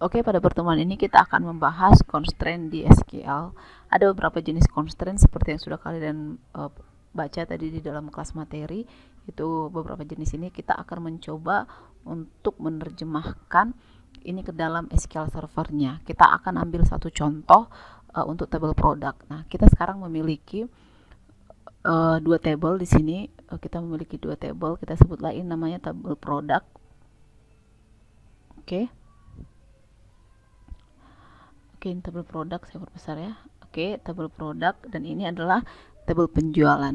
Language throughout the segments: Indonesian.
Oke, pada pertemuan ini kita akan membahas constraint di SQL. Ada beberapa jenis constraint seperti yang sudah kalian baca tadi di dalam kelas materi. Itu beberapa jenis ini kita akan mencoba untuk menerjemahkan ini ke dalam SQL servernya. Kita akan ambil satu contoh untuk table product. Nah, kita sekarang memiliki dua table di sini. Kita memiliki dua table. Kita sebutlah ini namanya table product. Oke. Oke, ini tabel produk saya perbesar ya. Oke, tabel produk dan ini adalah tabel penjualan.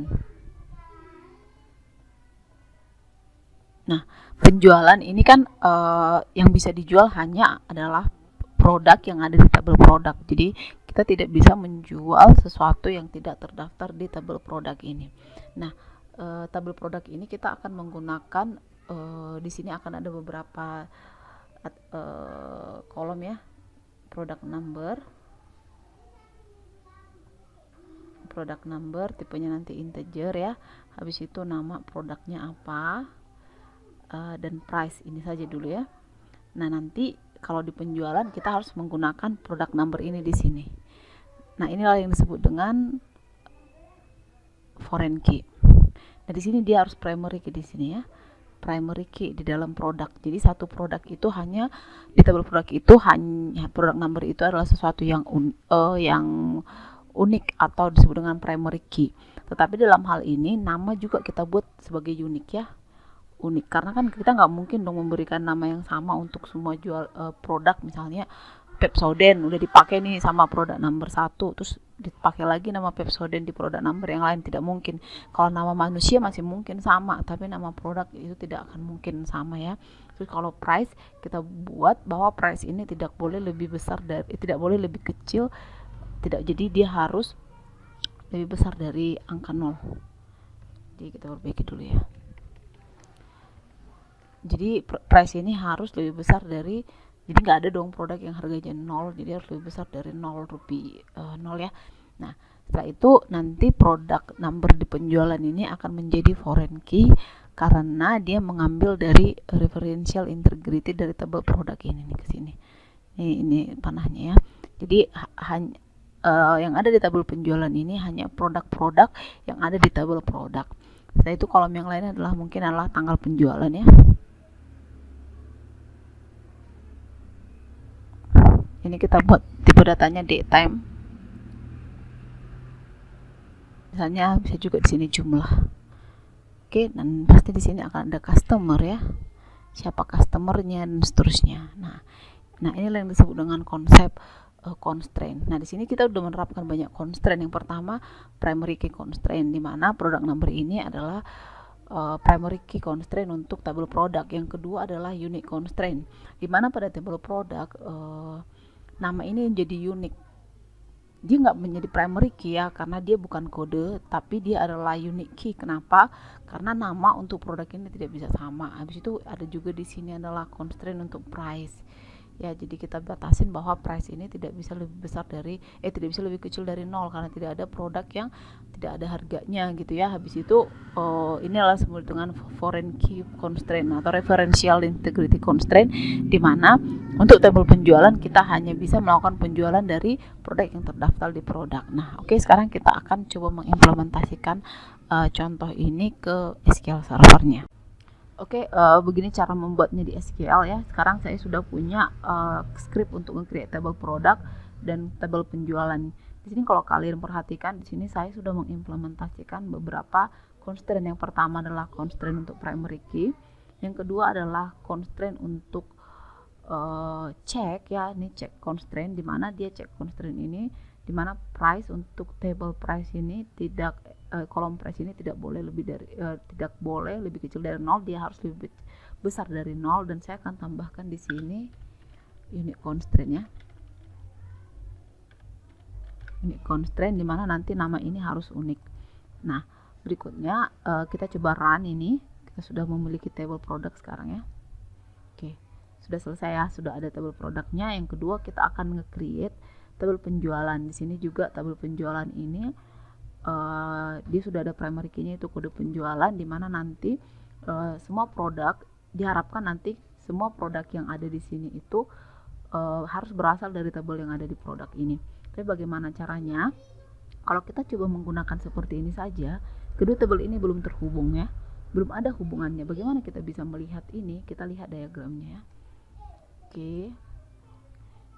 Nah, penjualan ini kan yang bisa dijual hanya adalah produk yang ada di tabel produk. Jadi kita tidak bisa menjual sesuatu yang tidak terdaftar di tabel produk ini. Nah, tabel produk ini kita akan menggunakan di sini akan ada beberapa kolom ya. Product number tipenya nanti integer ya, habis itu nama produknya apa, dan price. Ini saja dulu ya. Nah, nanti kalau di penjualan kita harus menggunakan product number ini di sini. Nah, inilah yang disebut dengan foreign key. Nah, di sini dia harus primary key di sini ya, primary key di dalam produk. Jadi satu produk itu hanya di tabel produk itu hanya produk number itu adalah sesuatu yang unik atau disebut dengan primary key. Tetapi dalam hal ini nama juga kita buat sebagai unik ya, unik karena kan kita nggak mungkin dong memberikan nama yang sama untuk semua jual produk. Misalnya Pepsodent udah dipakai nih sama produk number 1, terus dipakai lagi nama Pepsodent di produk number yang lain, tidak mungkin. Kalau nama manusia masih mungkin sama, tapi nama produk itu tidak akan mungkin sama ya. Terus kalau price kita buat bahwa price ini tidak boleh lebih besar dari, tidak boleh lebih kecil, tidak, jadi dia harus lebih besar dari angka 0. Jadi kita perbaiki dulu ya. Jadi price ini harus lebih besar dari, jadi nggak ada dong produk yang harganya 0, jadi harus lebih besar dari 0 ya. Nah, setelah itu nanti produk number di penjualan ini akan menjadi foreign key karena dia mengambil dari referential integrity dari tabel produk ini nih ke sini. Ini panahnya ya. Jadi yang ada di tabel penjualan ini hanya produk-produk yang ada di tabel produk. Setelah itu kolom yang lain adalah mungkin adalah tanggal penjualan ya. Ini kita buat tipe datanya date time. Misalnya bisa juga di sini jumlah. Oke, dan pasti di sini akan ada customer ya. Siapa customernya dan seterusnya. Nah inilah yang disebut dengan konsep constraint. Nah, di sini kita udah menerapkan banyak constraint. Yang pertama, primary key constraint, di mana product number ini adalah primary key constraint untuk tabel produk. Yang kedua adalah unique constraint, di mana pada tabel produk nama ini menjadi unik. Dia nggak menjadi primary key ya, karena dia bukan kode, tapi dia adalah unique key. Kenapa? Karena nama untuk produk ini tidak bisa sama. Habis itu ada juga di sini adalah constraint untuk price. Ya, jadi kita batasin bahwa price ini tidak bisa lebih besar dari tidak bisa lebih kecil dari 0 karena tidak ada produk yang tidak ada harganya gitu ya. Habis itu ini adalah disebut dengan foreign key constraint atau referential integrity constraint, di mana untuk tabel penjualan kita hanya bisa melakukan penjualan dari produk yang terdaftar di produk. Nah, oke, sekarang kita akan coba mengimplementasikan contoh ini ke SQL servernya. Oke, begini cara membuatnya di SQL ya. Sekarang saya sudah punya script untuk nge-create table produk dan table penjualan. Di sini kalau kalian perhatikan, di sini saya sudah mengimplementasikan beberapa constraint. Yang pertama adalah constraint untuk primary key. Yang kedua adalah constraint untuk check ya. Ini check constraint, di mana dia check constraint ini, di mana price untuk table price ini tidak kolom price ini tidak boleh lebih kecil dari 0, dia harus lebih besar dari 0. Dan saya akan tambahkan di sini unique constraint ya. Unique constraint, dimana nanti nama ini harus unik. Nah, berikutnya kita coba run ini. Kita sudah memiliki table product sekarang ya. Oke, sudah selesai ya, sudah ada table produknya. Yang kedua, kita akan nge-create tabel penjualan. Di sini juga tabel penjualan ini dia sudah ada primary key-nya, itu kode penjualan, di mana nanti semua produk diharapkan nanti semua produk yang ada di sini itu harus berasal dari tabel yang ada di produk ini. Tapi bagaimana caranya? Kalau kita coba menggunakan seperti ini saja, kedua tabel ini belum terhubung ya, belum ada hubungannya. Bagaimana kita bisa melihat ini? Kita lihat diagramnya ya. Oke,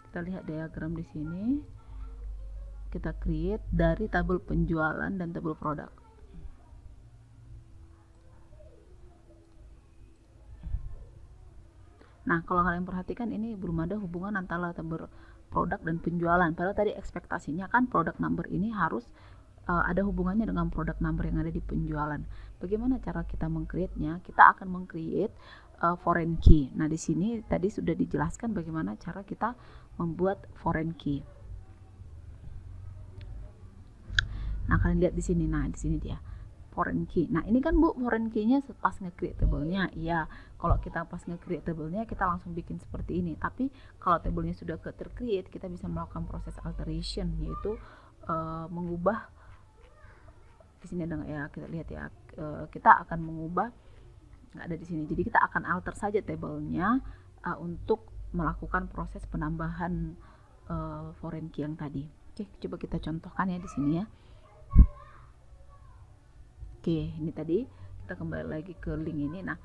kita lihat diagram di sini. Kita create dari tabel penjualan dan tabel produk. Nah, kalau kalian perhatikan ini belum ada hubungan antara tabel produk dan penjualan. Padahal tadi ekspektasinya kan product number ini harus ada hubungannya dengan product number yang ada di penjualan. Bagaimana cara kita meng-create-nya? Kita akan meng-create foreign key. Nah, di sini tadi sudah dijelaskan bagaimana cara kita membuat foreign key. Nah, kalian lihat di sini. Nah, di sini dia foreign key. Nah, ini kan Bu foreign key-nya pas nge-create tabelnya. Iya, kalau kita pas nge-create tabelnya kita langsung bikin seperti ini. Tapi kalau tabelnya sudah ter-create, kita bisa melakukan proses alteration, yaitu mengubah. Di sini ada nggak ya? Kita lihat ya. Kita akan mengubah, nggak ada di sini. Jadi kita akan alter saja tabelnya untuk melakukan proses penambahan foreign key yang tadi. Oke, coba kita contohkan ya di sini ya. Oke, ini tadi kita kembali lagi ke link ini. Nah,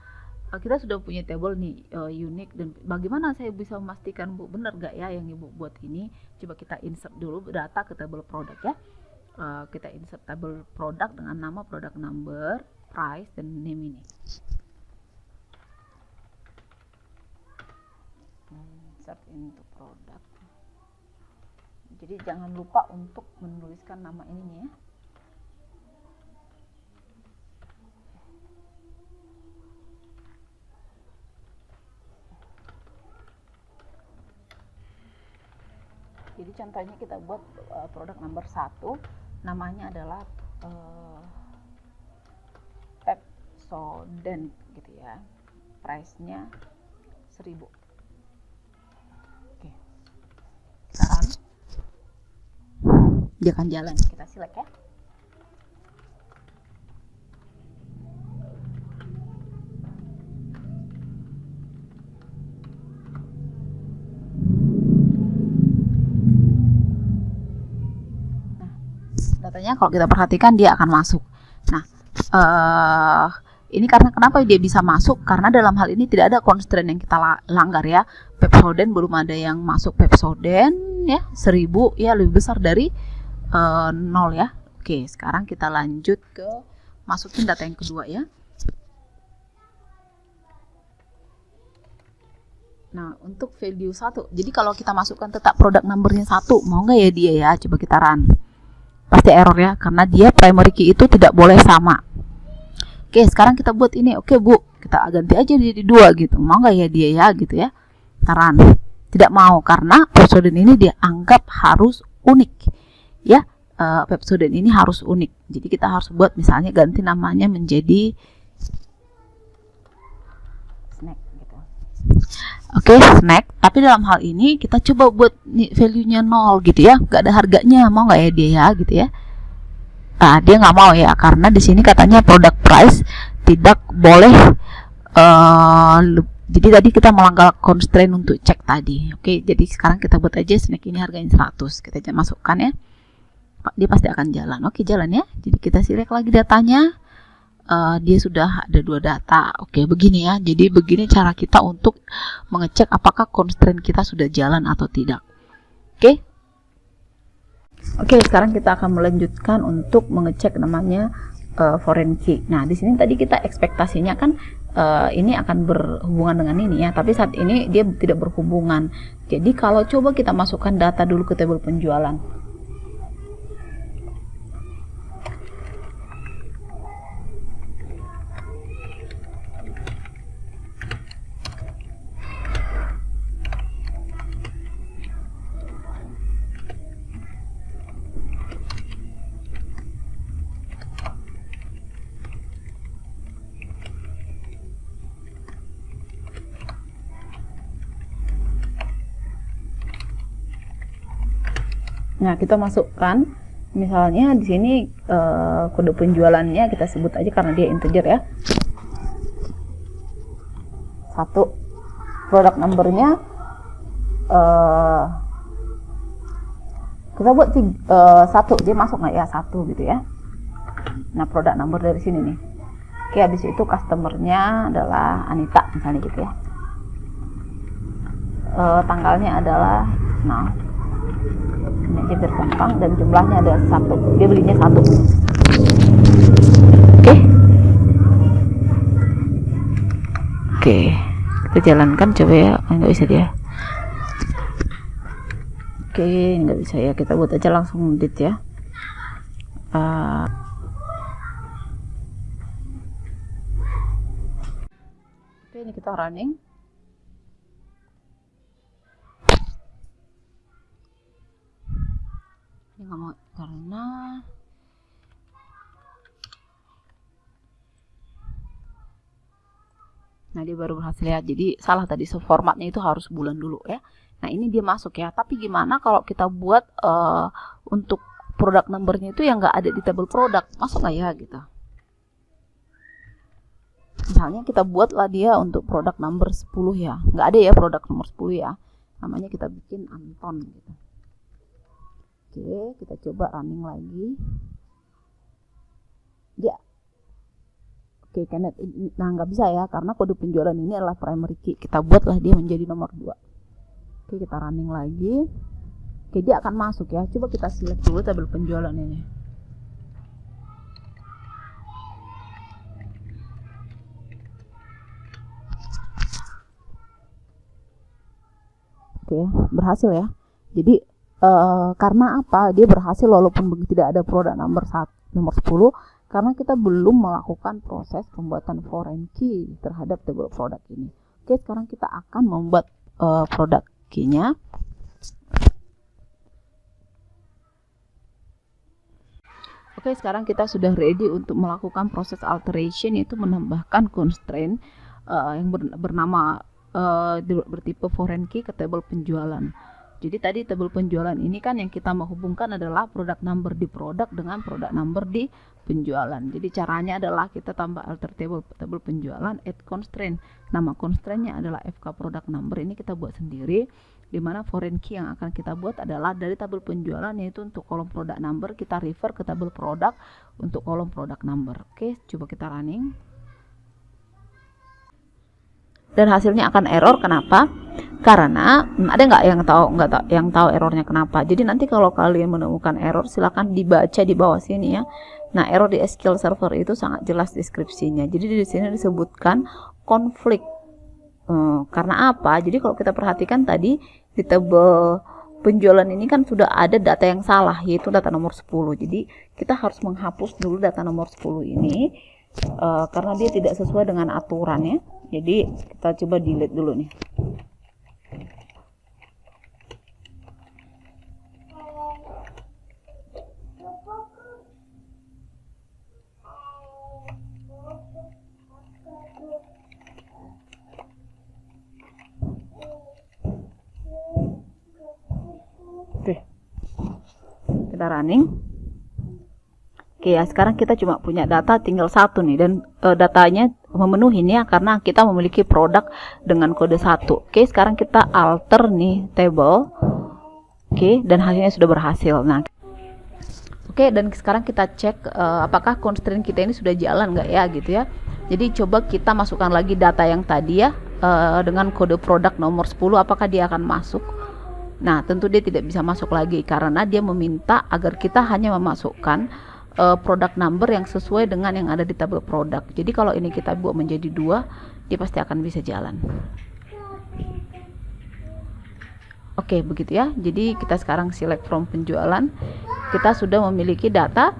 kita sudah punya table nih unique, dan bagaimana saya bisa memastikan Bu benar gak ya yang Ibu buat ini? Coba kita insert dulu data ke table produk ya. Kita insert table produk dengan nama product number, price, dan name ini. Insert into product. Jadi jangan lupa untuk menuliskan nama ininya ya. Jadi contohnya kita buat produk nomor 1, namanya adalah Pepsodent gitu ya, price-nya 1000. Oke, sekarang dia akan jalan, kita select ya. Datanya kalau kita perhatikan dia akan masuk. Nah, ini karena kenapa dia bisa masuk? Karena dalam hal ini tidak ada constraint yang kita langgar ya. Pepsodent belum ada yang masuk Pepsodent ya, 1000 ya, lebih besar dari 0 ya. Oke, sekarang kita lanjut ke masukin data yang kedua ya. Nah, untuk value 1, jadi kalau kita masukkan tetap produk numbernya 1, mau nggak ya dia ya? Coba kita run. Pasti error ya, karena dia primary key itu tidak boleh sama. Oke, sekarang kita buat ini. Oke Bu, kita ganti aja jadi 2 gitu. Mau nggak ya dia ya gitu ya? Kita run. Tidak mau, karena Pepsodent ini dia anggap harus unik ya. Pepsodent ini harus unik. Jadi kita harus buat misalnya ganti namanya menjadi snack gitu. Oke, snack. Tapi dalam hal ini kita coba buat value-nya 0 gitu ya, nggak ada harganya. Mau nggak ya dia ya gitu ya? Nah, dia nggak mau ya, karena di sini katanya product price tidak boleh. Jadi tadi kita melanggar constraint untuk cek tadi. Oke, jadi sekarang kita buat aja snack ini harganya 100. Kita masukkan ya. Dia pasti akan jalan. Oke, jalan ya. Jadi kita select lagi datanya. Dia sudah ada 2 data. Oke, begini ya. Jadi begini cara kita untuk mengecek apakah constraint kita sudah jalan atau tidak. Oke, sekarang kita akan melanjutkan untuk mengecek namanya foreign key. Nah, di sini tadi kita ekspektasinya kan ini akan berhubungan dengan ini ya, tapi saat ini dia tidak berhubungan. Jadi kalau coba kita masukkan data dulu ke tabel penjualan. Nah, kita masukkan misalnya di sini kode penjualannya kita sebut aja karena dia integer ya. 1. Produk numbernya uh, kita buat 1, dia masuk nggak ya 1 gitu ya. Nah, product number dari sini nih. Oke, habis itu customernya adalah Anita misalnya gitu ya. Tanggalnya adalah nah, ini aja biar gampang, dan jumlahnya ada 1. Dia belinya 1. Oke, kita jalankan coba ya. Nggak bisa dia. Oke, nggak bisa ya. Kita buat aja langsung edit ya. Oke, ini kita running. Ini nggak mau karena nah dia baru berhasil ya. Jadi salah tadi, formatnya itu harus bulan dulu ya. Nah ini dia masuk ya. Tapi gimana kalau kita buat untuk produk numbernya itu yang nggak ada di table produk, masuk nggak ya gitu. Misalnya kita buatlah dia untuk produk number 10 ya. Nggak ada ya produk nomor 10 ya. Namanya kita bikin Anton gitu. Oke, kita coba running lagi. Ya. Oke, karena nah nggak bisa ya, karena kode penjualan ini adalah primary key. Kita buatlah dia menjadi nomor 2. Oke, kita running lagi. Oke, dia akan masuk ya. Coba kita select dulu tabel penjualan ini. Oke, berhasil ya. Jadi karena apa? Dia berhasil walaupun tidak ada produk nomor 10, karena kita belum melakukan proses pembuatan foreign key terhadap table produk ini. Oke, sekarang kita akan membuat produk key-nya. Oke, sekarang kita sudah ready untuk melakukan proses alteration, yaitu menambahkan constraint yang bernama bertipe foreign key ke table penjualan. Jadi tadi table penjualan ini kan yang kita mau hubungkan adalah produk number di produk dengan produk number di penjualan. Jadi caranya adalah kita tambah alter table penjualan, add constraint. Nama constraintnya adalah FK product number. Ini kita buat sendiri, di mana foreign key yang akan kita buat adalah dari tabel penjualan, yaitu untuk kolom product number kita refer ke tabel produk untuk kolom product number. Oke, coba kita running. Dan hasilnya akan error. Kenapa? Karena ada nggak yang tahu errornya kenapa? Jadi nanti kalau kalian menemukan error, silakan dibaca di bawah sini ya. Nah, error di SQL Server itu sangat jelas deskripsinya. Jadi di sini disebutkan konflik. Karena apa? Jadi kalau kita perhatikan tadi di tabel penjualan ini kan sudah ada data yang salah, yaitu data nomor 10. Jadi kita harus menghapus dulu data nomor 10 ini karena dia tidak sesuai dengan aturannya. Jadi kita coba delete dulu nih. Oke, kita running. Oke ya, sekarang kita cuma punya data tinggal 1 nih, dan datanya memenuhi ya karena kita memiliki produk dengan kode 1. Oke, sekarang kita alter nih table. Oke, dan hasilnya sudah berhasil. Nah, oke, dan sekarang kita cek apakah constraint kita ini sudah jalan nggak ya gitu ya. Jadi coba kita masukkan lagi data yang tadi ya dengan kode produk nomor 10, apakah dia akan masuk. Nah, tentu dia tidak bisa masuk lagi karena dia meminta agar kita hanya memasukkan produk number yang sesuai dengan yang ada di tabel produk. Jadi kalau ini kita buat menjadi 2, dia pasti akan bisa jalan. Oke, begitu ya. Jadi kita sekarang select from penjualan. Kita sudah memiliki data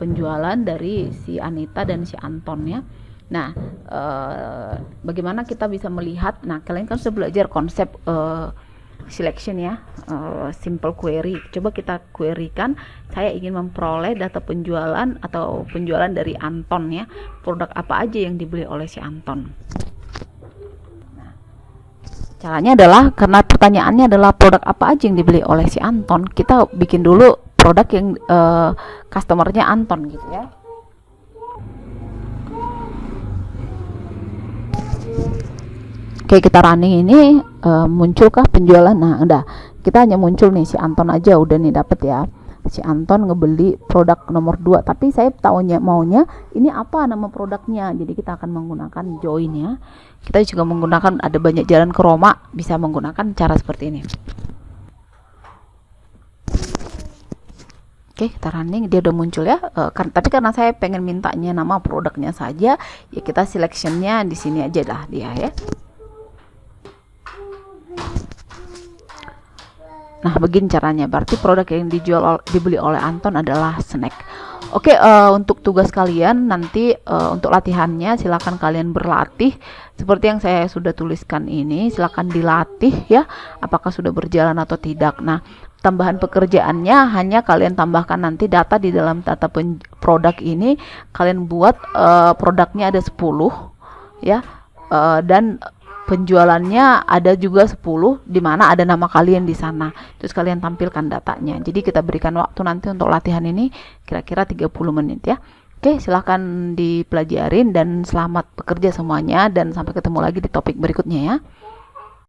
penjualan dari si Anita dan si Anton ya. Nah, bagaimana kita bisa melihat? Nah, kalian kan sudah belajar konsep selection ya, simple query. Coba kita querykan, saya ingin memperoleh data penjualan atau penjualan dari Anton ya, produk apa aja yang dibeli oleh si Anton. Nah, caranya adalah, karena pertanyaannya adalah produk apa aja yang dibeli oleh si Anton, kita bikin dulu produk yang customernya Anton gitu ya. Oke, kita running ini. munculkah penjualan. Nah udah, kita hanya muncul nih si Anton aja udah nih dapet ya, si Anton ngebeli produk nomor 2, tapi saya taunya maunya ini apa nama produknya, jadi kita akan menggunakan join ya. Kita juga menggunakan, ada banyak jalan ke Roma, bisa menggunakan cara seperti ini. Oke, kita running, dia udah muncul ya. Tapi karena saya pengen mintanya nama produknya saja, ya kita selectionnya di sini aja lah dia ya. Nah, begini caranya. Berarti produk yang dibeli oleh Anton adalah snack. Oke, untuk tugas kalian nanti, untuk latihannya silakan kalian berlatih seperti yang saya sudah tuliskan ini. Silakan dilatih ya, apakah sudah berjalan atau tidak. Nah, tambahan pekerjaannya hanya kalian tambahkan nanti data di dalam data produk ini. Kalian buat produknya ada 10 ya, dan penjualannya ada juga 10, di mana ada nama kalian di sana. Terus kalian tampilkan datanya. Jadi kita berikan waktu nanti untuk latihan ini kira-kira 30 menit ya. Oke, silahkan dipelajarin dan selamat bekerja semuanya, dan sampai ketemu lagi di topik berikutnya ya.